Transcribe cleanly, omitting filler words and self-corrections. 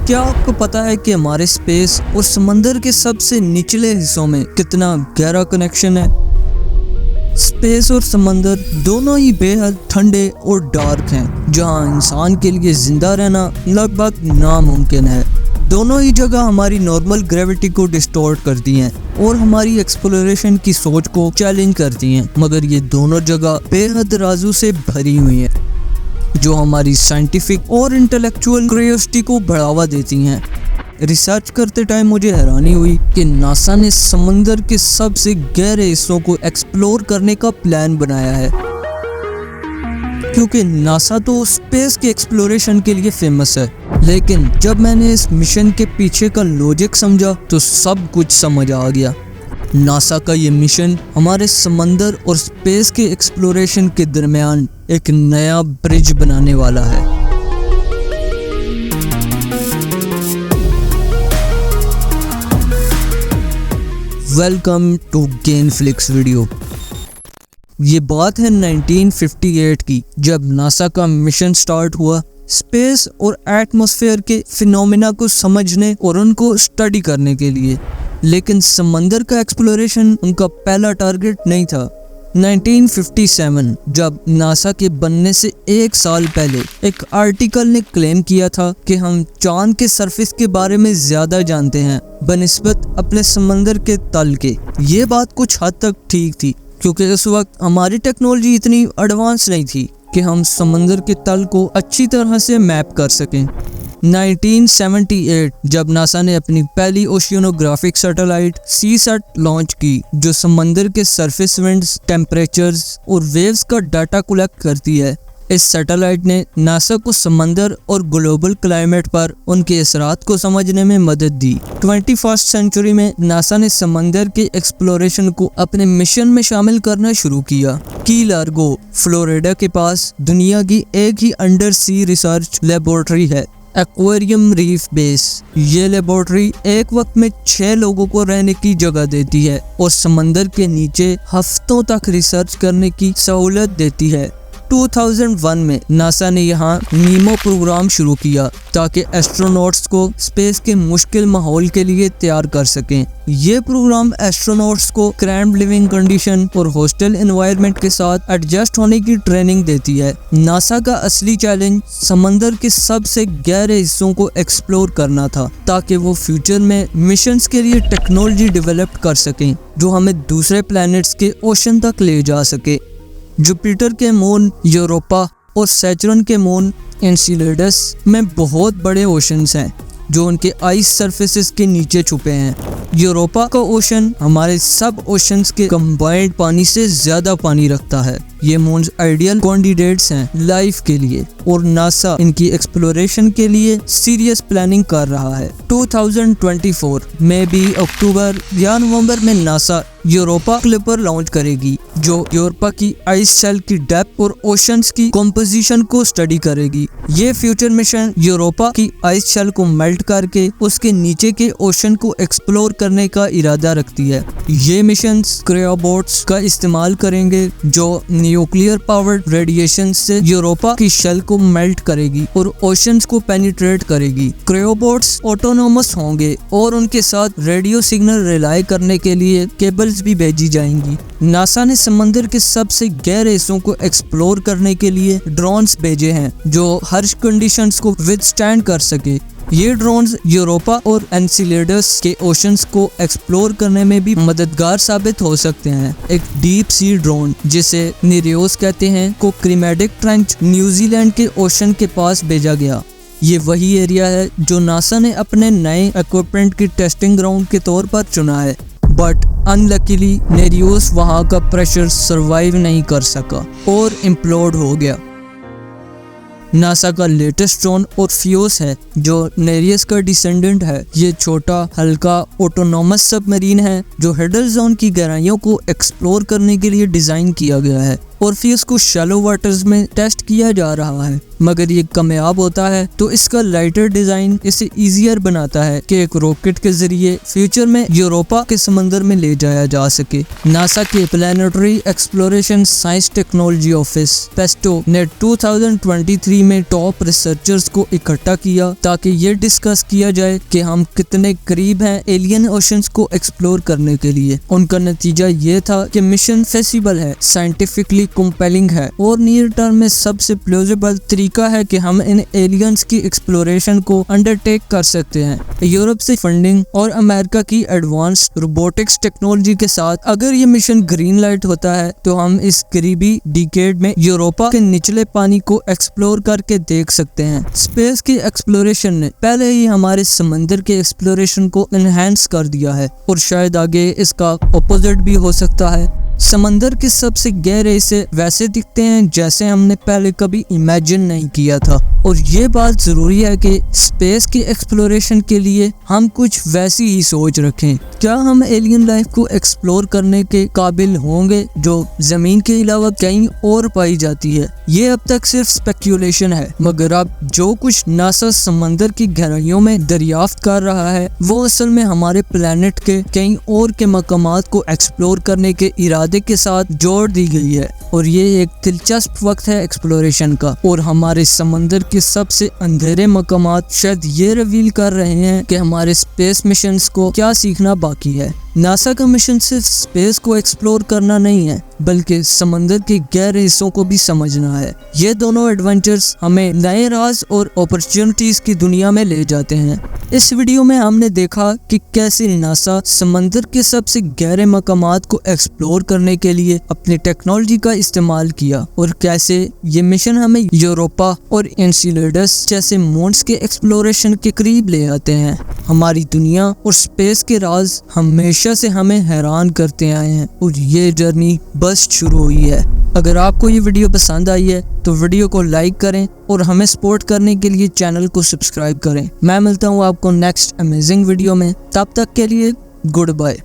क्या आपको पता है कि हमारे स्पेस और समंदर के सबसे निचले हिस्सों में कितना गहरा कनेक्शन है? स्पेस और समंदर दोनों ही बेहद ठंडे और डार्क हैं, जहां इंसान के लिए जिंदा रहना लगभग नामुमकिन है। दोनों ही जगह हमारी नॉर्मल ग्रेविटी को डिस्टॉर्ट करती हैं और हमारी एक्सप्लोरेशन की सोच को चैलेंज करती हैं, मगर ये दोनों जगह बेहद राजों से भरी हुई हैं जो हमारी साइंटिफिक और इंटेलेक्चुअल क्यूरियोसिटी को बढ़ावा देती हैं। रिसर्च करते टाइम मुझे हैरानी हुई कि नासा ने समंदर के सबसे गहरे हिस्सों को एक्सप्लोर करने का प्लान बनाया है, क्योंकि नासा तो स्पेस के एक्सप्लोरेशन के लिए फेमस है। लेकिन जब मैंने इस मिशन के पीछे का लॉजिक समझा तो सब कुछ समझ आ गया। नासा का ये मिशन हमारे समंदर और स्पेस के एक्सप्लोरेशन के दरमियान एक नया ब्रिज बनाने वाला है। Welcome to Gainflix video. ये बात है 1958 की, जब नासा का मिशन स्टार्ट हुआ स्पेस और एटमॉस्फेयर के फिनोमेना को समझने और उनको स्टडी करने के लिए। लेकिन समंदर का एक्सप्लोरेशन उनका पहला टारगेट नहीं था। 1957 जब नासा के बनने से एक साल पहले एक आर्टिकल ने क्लेम किया था कि हम चांद के सरफेस के बारे में ज्यादा जानते हैं बनिस्बत अपने समंदर के तल के। ये बात कुछ हद तक ठीक थी, क्योंकि उस वक्त हमारी टेक्नोलॉजी इतनी एडवांस नहीं थी कि हम समंदर के तल को अच्छी तरह से मैप कर सकें। 1978 जब नासा ने अपनी पहली ओशियोनोग्राफिक सैटेलाइट सीसैट लॉन्च की, जो समंदर के सरफेस विंड्स, टेम्परेचर्स और वेव्स का डाटा कलेक्ट करती है। इस सैटेलाइट ने नासा को समंदर और ग्लोबल क्लाइमेट पर उनके असरात को समझने में मदद दी। 21st सेंचुरी में नासा ने समंदर के एक्सप्लोरेशन को अपने मिशन में शामिल करना शुरू किया। की लार्गो, फ्लोरिडा के पास दुनिया की एक ही अंडर सी रिसर्च लेबोरेटरी है, एक्वेरियम रीफ बेस। ये लेबोरेटरी एक वक्त में 6 लोगों को रहने की जगह देती है और समंदर के नीचे हफ्तों तक रिसर्च करने की सहूलत देती है। 2001 में नासा ने यहाँ नीमो प्रोग्राम शुरू किया ताकि एस्ट्रोनॉट्स को स्पेस के मुश्किल माहौल के लिए तैयार कर सकें। ये प्रोग्राम एस्ट्रोनॉट्स को क्रैम्प्ड लिविंग कंडीशन और हॉस्टल एनवायरनमेंट के साथ एडजस्ट होने की ट्रेनिंग देती है। नासा का असली चैलेंज समंदर के सबसे गहरे हिस्सों को एक्सप्लोर करना था, ताकि वो फ्यूचर में मिशंस के लिए टेक्नोलॉजी डेवलप कर सकें जो हमें दूसरे प्लैनेट्स के ओशन तक ले जा सके। जुपिटर के मून यूरोपा और सैटर्न के मून एनसीलेडस में बहुत बड़े ओशंस हैं जो उनके आइस सरफेसेस के नीचे छुपे हैं। यूरोपा का ओशन हमारे सब ओशंस के कंबाइंड पानी से ज्यादा पानी रखता है। ये मून्स आइडियल कैंडिडेट्स हैं लाइफ के लिए, और नासा इनकी एक्सप्लोरेशन के लिए सीरियस प्लानिंग कर रहा है। 2024 में भी अक्टूबर या नवंबर में नासा यूरोपा क्लिपर लॉन्च करेगी, जो यूरोपा की आइस शेल की डेप्थ और ओशंस की कंपोजिशन को स्टडी करेगी। ये फ्यूचर मिशन यूरोपा की आइस शेल को मेल्ट करके उसके नीचे के ओशन को एक्सप्लोर करने का इरादा रखती है। ये मिशंस क्रायोबोट्स का इस्तेमाल करेंगे जो न्यूक्लियर पावर्ड रेडिएशन से यूरोपा की शेल को मेल्ट करेगी और ओशंस को पेनिट्रेट करेगी। क्रायोबोट्स ऑटोनोमस होंगे और उनके साथ रेडियो सिग्नल रिलाई करने के लिए केबल्स भी भेजी जाएंगी। नासा ने समंदर के सबसे गहरे हिस्सों को एक्सप्लोर करने के लिए ड्रोन्स भेजे हैं जो हार्श कंडीशंस को विथस्टैंड कर सके। ये ड्रोन्स यूरोपा और एनसीलेडस के ओशंस को एक्सप्लोर करने में भी मददगार साबित हो सकते हैं। एक डीप सी ड्रोन, जिसे निरियोस कहते हैं, को क्रीमेडिक ट्रेंच न्यूजीलैंड के ओशन के पास भेजा गया। ये वही एरिया है जो नासा ने अपने नए इक्विपमेंट की टेस्टिंग ग्राउंड के तौर पर चुना है, बट अनलकीली नेरियोस वहाँ का प्रेशर सरवाइव नहीं कर सका और इम्प्लोड हो गया। नासा का लेटेस्ट ड्रोन ऑर्फियोस है, जो नेरियस का डिसेंडेंट है। ये छोटा, हल्का, ऑटोनोमस सबमरीन है जो हेडल जोन की गहराइयों को एक्सप्लोर करने के लिए डिजाइन किया गया है। और फिर इसको शैलो वाटर्स में टेस्ट किया जा रहा है। मगर ये कामयाब होता है तो इसका लाइटर डिजाइन इसे इजियर बनाता है कि एक रॉकेट के जरिए फ्यूचर में यूरोपा के समंदर में ले जाया जा सके। नासा के planetary exploration science technology office pesto ने 2023 में टॉप रिसर्चर्स को इकट्ठा किया ताकि ये डिस्कस किया जाए कि हम कितने करीब हैं एलियन ओशंस को एक्सप्लोर करने के लिए। उनका नतीजा ये था कि मिशन फेसिबल है, साइंटिफिकली कंपेलिंग है और नियर टर्म में सबसे प्लॉजिबल तरीका है कि हम इन एलियंस की एक्सप्लोरेशन को अंडरटेक कर सकते हैं। यूरोप से फंडिंग और अमेरिका की एडवांस रोबोटिक्स टेक्नोलॉजी के साथ अगर ये मिशन ग्रीन लाइट होता है तो हम इस करीबी डिकेड में यूरोपा के निचले पानी को एक्सप्लोर करके देख सकते हैं। स्पेस की एक्सप्लोरेशन ने पहले ही हमारे समंदर के एक्सप्लोरेशन को एनहांस कर दिया है और शायद आगे इसका ऑपोजिट भी हो सकता है। समंदर के सबसे गहरे हिस्से वैसे दिखते हैं जैसे हमने पहले कभी इमेजिन नहीं किया था और ये बात जरूरी है कि स्पेस की एक्सप्लोरेशन के लिए हम कुछ वैसी ही सोच रखें। क्या हम एलियन लाइफ को एक्सप्लोर करने के काबिल होंगे जो जमीन के अलावा कहीं और पाई जाती है? ये अब तक सिर्फ स्पेक्यूलेशन है, मगर अब जो कुछ नासा समंदर की गहराइयों में दरियाफ्त कर रहा है वो असल में हमारे प्लेनेट के कई और के मकामात को एक्सप्लोर करने के इरादे के साथ जोड़ दी गई है। और ये एक दिलचस्प वक्त है एक्सप्लोरेशन का और हमारे समंदर के सबसे अंधेरे मकामात शायद ये रिवील कर रहे हैं कि हमारे स्पेस मिशंस को क्या सीखना बाकी है। नासा का मिशन सिर्फ स्पेस को एक्सप्लोर करना नहीं है बल्कि समंदर के गहरे हिस्सों को भी समझना है। ये दोनों एडवेंचर्स हमें नए राज और अपॉर्चुनिटीज की दुनिया में ले जाते हैं। इस वीडियो में हमने देखा कि कैसे नासा समंदर के सबसे गहरे मकामात को एक्सप्लोर करने के लिए अपनी टेक्नोलॉजी का इस्तेमाल किया और कैसे ये मिशन हमें यूरोपा और एनसीलेडस जैसे मून्स के एक्सप्लोरेशन के करीब ले आते हैं। हमारी दुनिया और स्पेस के राज हमेशा से हमें हैरान करते आए हैं और ये जर्नी बस शुरू हुई है। अगर आपको ये वीडियो पसंद आई है तो वीडियो को लाइक करें और हमें सपोर्ट करने के लिए चैनल को सब्सक्राइब करें। मैं मिलता हूँ आपको नेक्स्ट अमेजिंग वीडियो में, तब तक के लिए गुड बाय।